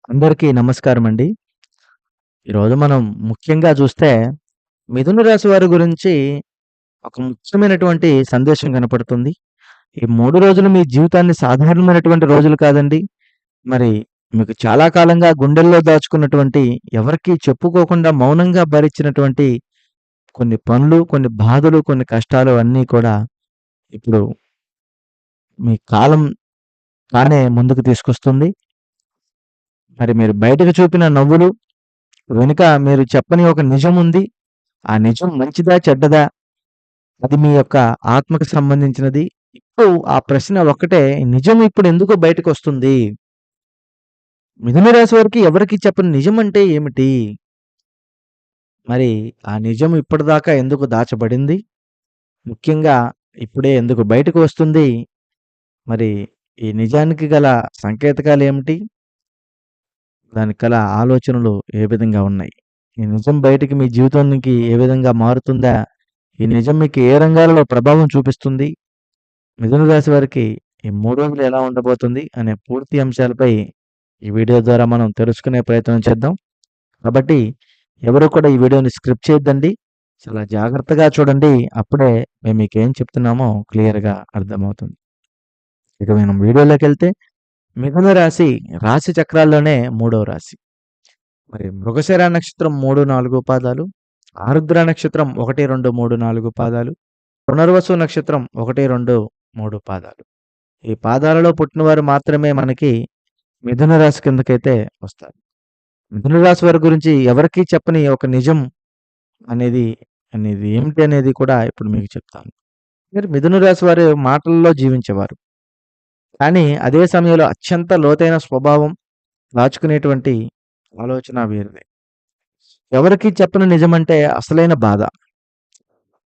అందరికీ నమస్కారమండి. ఈరోజు మనం ముఖ్యంగా చూస్తే మిథున రాశి వారి గురించి ఒక ముఖ్యమైనటువంటి సందేశం కనపడుతుంది. ఈ 3 రోజులు మీ జీవితాన్ని సాధారణమైనటువంటి రోజులు కాదండి. మరి మీకు చాలా కాలంగా గుండెల్లో దాచుకున్నటువంటి, ఎవరికీ చెప్పుకోకుండా మౌనంగా భరించినటువంటి కొన్ని పనులు, కొన్ని బాధలు, కొన్ని కష్టాలు అన్నీ కూడా ఇప్పుడు మీ కాలం తానే ముందుకు తీసుకొస్తుంది. మరి మీరు బయటకు చూపిన నవ్వులు వెనుక మీరు చెప్పని ఒక నిజం ఉంది. ఆ నిజం మంచిదా? చెడ్డదా? అది మీ యొక్క ఆత్మకు సంబంధించినది. ఇప్పుడు ఆ ప్రశ్న ఒక్కటే, నిజం ఇప్పుడు ఎందుకు బయటకొస్తుంది? మిథున రాశి వారికి ఎవరికీ చెప్పని నిజం అంటే ఏమిటి? మరి ఆ నిజం ఇప్పటిదాకా ఎందుకు దాచబడింది? ముఖ్యంగా ఇప్పుడే ఎందుకు బయటకు వస్తుంది? మరి ఈ నిజానికి గల సంకేతకాలేమిటి? దానికి గల ఆలోచనలు ఏ విధంగా ఉన్నాయి? ఈ నిజం బయటికి మీ జీవితానికి ఏ విధంగా మారుతుందా? ఈ నిజం మీకు ఏ రంగాలలో ప్రభావం చూపిస్తుంది? మిథున రాశి వారికి ఈ 3 రోజులు ఎలా ఉండబోతుంది అనే పూర్తి అంశాలపై ఈ వీడియో ద్వారా మనం తెలుసుకునే ప్రయత్నం చేద్దాం. కాబట్టి ఎవరు కూడా ఈ వీడియోని స్కిప్ చేయొద్దండి. చాలా జాగ్రత్తగా చూడండి. అప్పుడే మేము మీకేం చెప్తున్నామో క్లియర్‌గా అర్థమవుతుంది. ఇక మనం వీడియోలోకెళ్తే మిథున రాశి, రాశి చక్రాల్లోనే మూడవ రాశి. మరి మృగశిర నక్షత్రం 3, 4 పాదాలు, ఆరుద్ర నక్షత్రం 1, 2, 3, 4 పాదాలు, పునర్వసు నక్షత్రం 1, 2, 3 పాదాలు. ఈ పాదాలలో పుట్టినవారు మాత్రమే మనకి మిథున రాశి కిందకైతే వస్తారు. మిథున రాశి వారి గురించి ఎవరికీ చెప్పని ఒక నిజం అనేది, అనేది ఏమిటి అనేది కూడా ఇప్పుడు మీకు చెప్తాను. మీరు మిథున రాశి వారు మాటల్లో జీవించేవారు. కానీ అదే సమయంలో అత్యంత లోతైన స్వభావం దాచుకునేటువంటి ఆలోచన వీరిది. ఎవరికీ చెప్పని నిజమంటే అసలైన బాధ.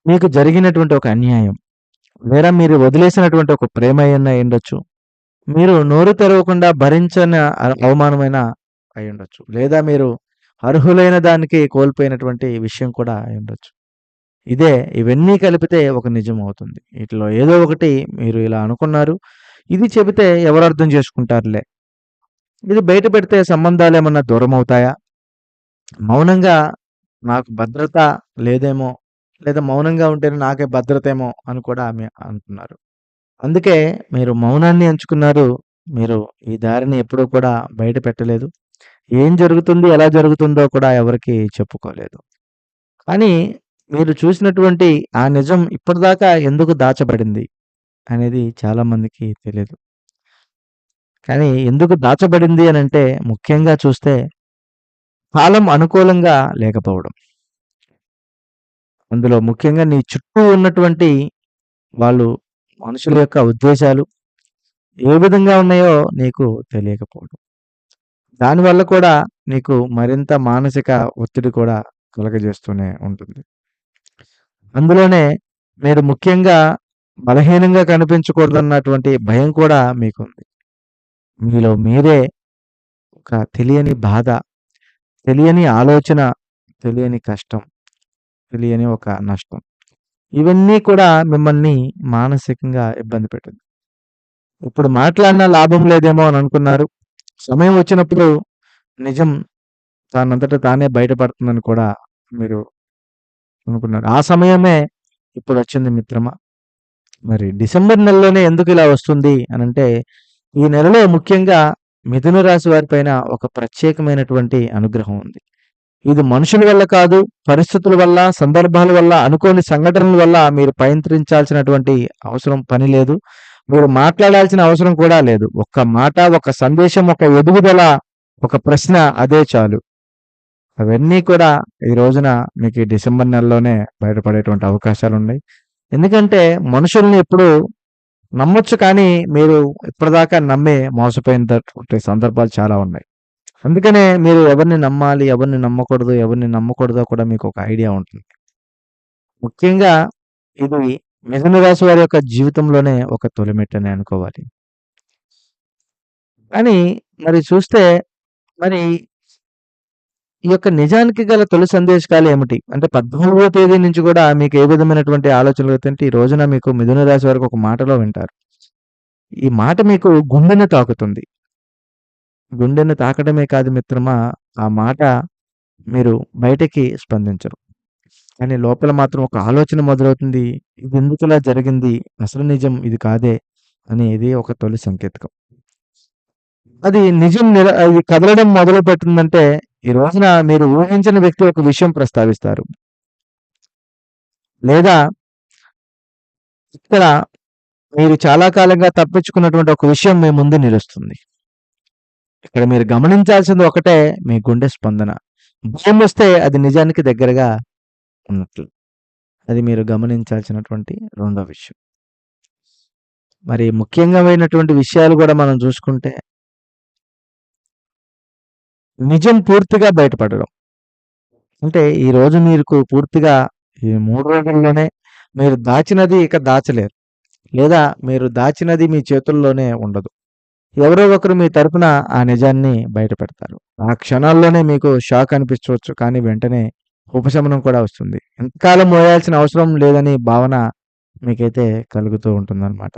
మీకు జరిగినటువంటి ఒక అన్యాయం. లేదా మీరు వదిలేసినటువంటి ఒక ప్రేమ అయినా అయ్యుండొచ్చు. మీరు నోరు తెరవకుండా భరించని అవమానమైన అయ్యుండొచ్చు. లేదా మీరు అర్హులైన దానికి కోల్పోయినటువంటి విషయం కూడా అయ్యుండొచ్చు. ఇవన్నీ కలిపితే ఒక నిజం అవుతుంది. వీటిలో ఏదో ఒకటి మీరు ఇలా అనుకున్నారు. ఇది చెబితే ఎవరు అర్థం చేసుకుంటారులే. ఇది బయట పెడితే సంబంధాలేమన్నా దూరమవుతాయా? మౌనంగా నాకు భద్రత లేదేమో, లేదా మౌనంగా ఉంటేనే నాకే భద్రతేమో అని కూడా ఆమె అంటున్నారు. అందుకే మీరు మౌనాన్ని ఎంచుకున్నారు. మీరు ఈ దారిని ఎప్పుడూ కూడా బయట పెట్టలేదు. ఏం జరుగుతుంది, ఎలా జరుగుతుందో కూడా ఎవరికీ చెప్పుకోలేదు. కానీ మీరు చూసినటువంటి ఆ నిజం ఇప్పటిదాకా ఎందుకు దాచబడింది అనేది చాలా మందికి తెలీదు. కానీ ఎందుకు దాచబడింది అనంటే ముఖ్యంగా చూస్తే కాలం అనుకూలంగా లేకపోవడం. అందులో ముఖ్యంగా నీ చుట్టూ ఉన్నటువంటి వాళ్ళు మనుషుల యొక్క ఉద్దేశాలు ఏ విధంగా ఉన్నాయో నీకు తెలియకపోవడం. దానివల్ల కూడా నీకు మరింత మానసిక ఒత్తిడి కూడా కలుగజేస్తూనే ఉంటుంది. అందులోనే మీరు ముఖ్యంగా బలహీనంగా కనిపించకూడదన్నటువంటి భయం కూడా మీకుంది. మీలో మీరే ఒక తెలియని బాధ, తెలియని ఆలోచన, తెలియని కష్టం, తెలియని ఒక నష్టం. ఇవన్నీ కూడా మిమ్మల్ని మానసికంగా ఇబ్బంది పెట్టింది. ఇప్పుడు మాట్లాడినా లాభం లేదేమో అని అనుకున్నారు. సమయం వచ్చినప్పుడు నిజం దానంతట తానే బయటపడుతుందని కూడా మీరు అనుకున్నారు. ఆ సమయమే ఇప్పుడొచ్చింది మిత్రమా. మరి డిసెంబర్ నెలలోనే ఎందుకు ఇలా వస్తుంది అనంటే, ఈ నెలలో ముఖ్యంగా మిథున రాశి వారిపైన ఒక ప్రత్యేకమైనటువంటి అనుగ్రహం ఉంది. ఇది మనుషుల వల్ల కాదు, పరిస్థితుల వల్ల, సందర్భాల వల్ల, అనుకోని సంఘటనల వల్ల మీరు పయనించాల్సినటువంటి అవసరం పని లేదు. మీరు మాట్లాడాల్సిన అవసరం కూడా లేదు. ఒక్క మాట, ఒక సందేశం, ఒక ఎదుగుదల, ఒక ప్రశ్న అదే చాలు. అవన్నీ కూడా ఈ రోజున మీకు ఈ డిసెంబర్ నెలలోనే బయటపడేటువంటి అవకాశాలున్నాయి. ఎందుకంటే మనుషుల్ని ఎప్పుడు నమ్మొచ్చు కానీ మీరు ఇప్పటిదాకా నమ్మి మోసపోయినటువంటి సందర్భాలు చాలా ఉన్నాయి. అందుకనే మీరు ఎవరిని నమ్మాలి, ఎవరిని నమ్మకూడదు, ఎవరిని నమ్మకూడదో కూడా మీకు ఒక ఐడియా ఉంటుంది. ముఖ్యంగా ఇది మిథున రాశి వారి యొక్క జీవితంలోనే ఒక తొలిమెట్టని అనుకోవాలి. కానీ మరి చూస్తే మరి ఈ యొక్క నిజానికి గల తొలి సందేశాలు ఏమిటి? అంటే 14వ తేదీ నుంచి కూడా మీకు ఏ విధమైనటువంటి ఆలోచనలు వస్తుంటే ఈ రోజున మీకు మిథున రాశి వారికి ఒక మాటలో వింటారు. ఈ మాట మీకు గుండెని తాకుతుంది. గుండెను తాకడమే కాదు మిత్రమా, ఆ మాట మీరు బయటకి స్పందించరు. కానీ లోపల మాత్రం ఒక ఆలోచన మొదలవుతుంది. ఇదెందుకిలా జరిగింది? అసలు నిజం ఇది కాదే అనేది ఒక తొలి సంకేతకం. అది నిజం అది కదలడం మొదలుపెట్టిందంటే, ఈ రోజున మీరు ఊహించని వ్యక్తి ఒక విషయం ప్రస్తావిస్తారు. లేదా ఇక్కడ మీరు చాలా కాలంగా తప్పించుకున్నటువంటి ఒక విషయం మీ ముందు నిలుస్తుంది. ఇక్కడ మీరు గమనించాల్సింది ఒకటే, మీ గుండె స్పందన. భయమొస్తే అది నిజానికి దగ్గరగా ఉన్నట్లు. అది మీరు గమనించాల్సినటువంటి రెండో విషయం. మరి ముఖ్యంగామైనటువంటి విషయాలు గూడా మనం చూసుకుంటే, నిజం పూర్తిగా బయటపడడం. అంటే ఈరోజు మీకు పూర్తిగా ఈ 3 రోజుల్లోనే మీరు దాచినది ఇక దాచలేరు. లేదా మీరు దాచినది మీ చేతుల్లోనే ఉండదు. ఎవరో ఒకరు మీ తరపున ఆ నిజాన్ని బయటపెడతారు. ఆ క్షణాల్లోనే మీకు షాక్ అనిపించవచ్చు. కానీ వెంటనే ఉపశమనం కూడా వస్తుంది. ఎంతకాలం మోయాల్సిన అవసరం లేదని భావన మీకైతే కలుగుతూ ఉంటుందన్నమాట.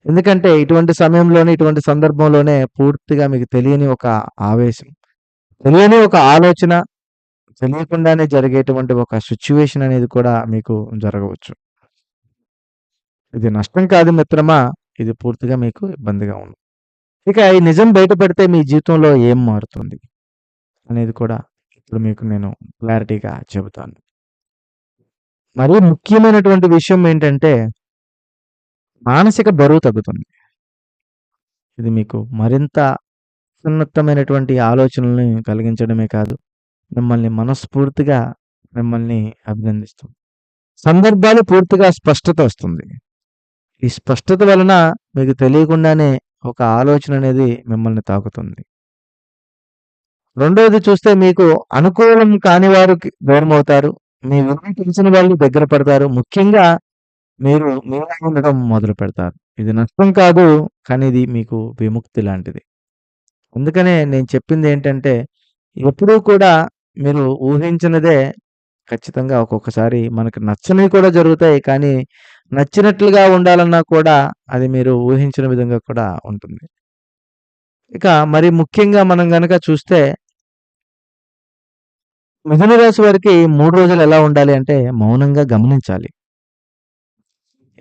ఎందుకంటే ఇటువంటి సమయంలోనే, ఇటువంటి సందర్భంలోనే పూర్తిగా మీకు తెలియని ఒక ఆవేశం, తెలియని ఒక ఆలోచన, తెలియకుండానే జరిగేటువంటి ఒక సిట్యుయేషన్ అనేది కూడా మీకు జరగవచ్చు. ఇది నష్టం కాదు మిత్రమా, ఇది పూర్తిగా మీకు ఇబ్బందిగా ఉంది. ఇక ఈ నిజం బయటపడితే మీ జీవితంలో ఏం మారుతుంది అనేది కూడా ఇప్పుడు మీకు నేను క్లారిటీగా చెబుతాను. మరీ ముఖ్యమైనటువంటి విషయం ఏంటంటే, మానసిక బరువు తగ్గుతుంది. ఇది మీకు మరింత సున్నితమైనటువంటి ఆలోచనల్ని కలిగించడమే కాదు, మిమ్మల్ని మనస్ఫూర్తిగా మిమ్మల్ని అభినందిస్తుంది. సందర్భాలు పూర్తిగా స్పష్టత వస్తుంది. ఈ స్పష్టత వలన మీకు తెలియకుండానే ఒక ఆలోచన అనేది మిమ్మల్ని తాకుతుంది. రెండోది చూస్తే మీకు అనుకూలం కాని వారికి దూరమవుతారు. మీ విలువ తెలిసిన వాళ్ళు దగ్గర పడతారు. ముఖ్యంగా మీరు మీలా ఉండడం మొదలుపెడతారు. ఇది నష్టం కాదు, కానీ ఇది మీకు విముక్తి లాంటిది. అందుకనే నేను చెప్పిందేంటంటే, ఎప్పుడూ కూడా మీరు ఊహించినదే ఖచ్చితంగా ఒక్కొక్కసారి మనకు నచ్చనివి కూడా జరుగుతాయి. కానీ నచ్చినట్లుగా ఉండాలన్నా కూడా అది మీరు ఊహించిన విధంగా కూడా ఉంటుంది. ఇక మరి ముఖ్యంగా మనం గనక చూస్తే, మిథున రాశి వారికి 3 రోజులు ఎలా ఉండాలి అంటే మౌనంగా గమనించాలి.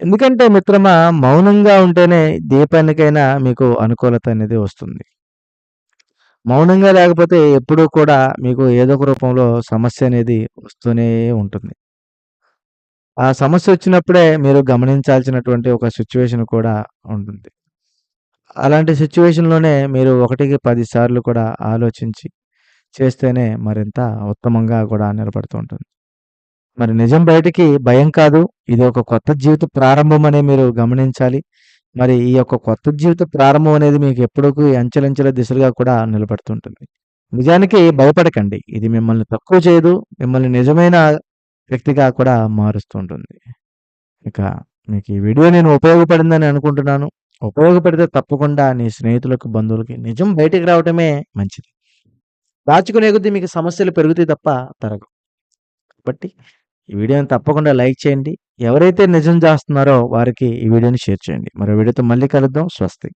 ఎందుకంటే మిత్రమా, మౌనంగా ఉంటేనే ఏ పనికైనా మీకు అనుకూలత అనేది వస్తుంది. మౌనంగా లేకపోతే ఎప్పుడూ కూడా మీకు ఏదో ఒక రూపంలో సమస్య అనేది వస్తూనే ఉంటుంది. ఆ సమస్య వచ్చినప్పుడే మీరు గమనించాల్సినటువంటి ఒక సిట్యుయేషన్ కూడా ఉంటుంది. అలాంటి సిట్యుయేషన్‌లోనే మీరు 1కి 10 సార్లు కూడా ఆలోచించి చేస్తేనే మరింత ఉత్తమంగా కూడా నిలబడుతూ ఉంటుంది. మరి నిజం బయటికి భయం కాదు. ఇది ఒక కొత్త జీవిత ప్రారంభం అని మీరు గమనించాలి. మరి ఈ యొక్క కొత్త జీవిత ప్రారంభం అనేది మీకు ఎప్పటికి అంచెలంచెల దిశలుగా కూడా నిలబడుతుంటుంది. నిజానికి భయపడకండి. ఇది మిమ్మల్ని తక్కువ చేయదు. మిమ్మల్ని నిజమైన వ్యక్తిగా కూడా మారుస్తూ ఉంటుంది. ఇక మీకు ఈ వీడియో నేను ఉపయోగపడిందని అనుకుంటున్నాను. ఉపయోగపడితే తప్పకుండా నీ స్నేహితులకు, బంధువులకి నిజం బయటికి రావటమే మంచిది. దాచుకునే కొద్దీ మీకు సమస్యలు పెరుగుతాయి తప్ప తరగవు. కాబట్టి ఈ వీడియోని తప్పకుండా లైక్ చేయండి. ఎవరైతే నిజం చేస్తున్నారో వారికి ఈ వీడియోని షేర్ చేయండి. మరో వీడియోతో మళ్ళీ కలుద్దాం. స్వస్తి.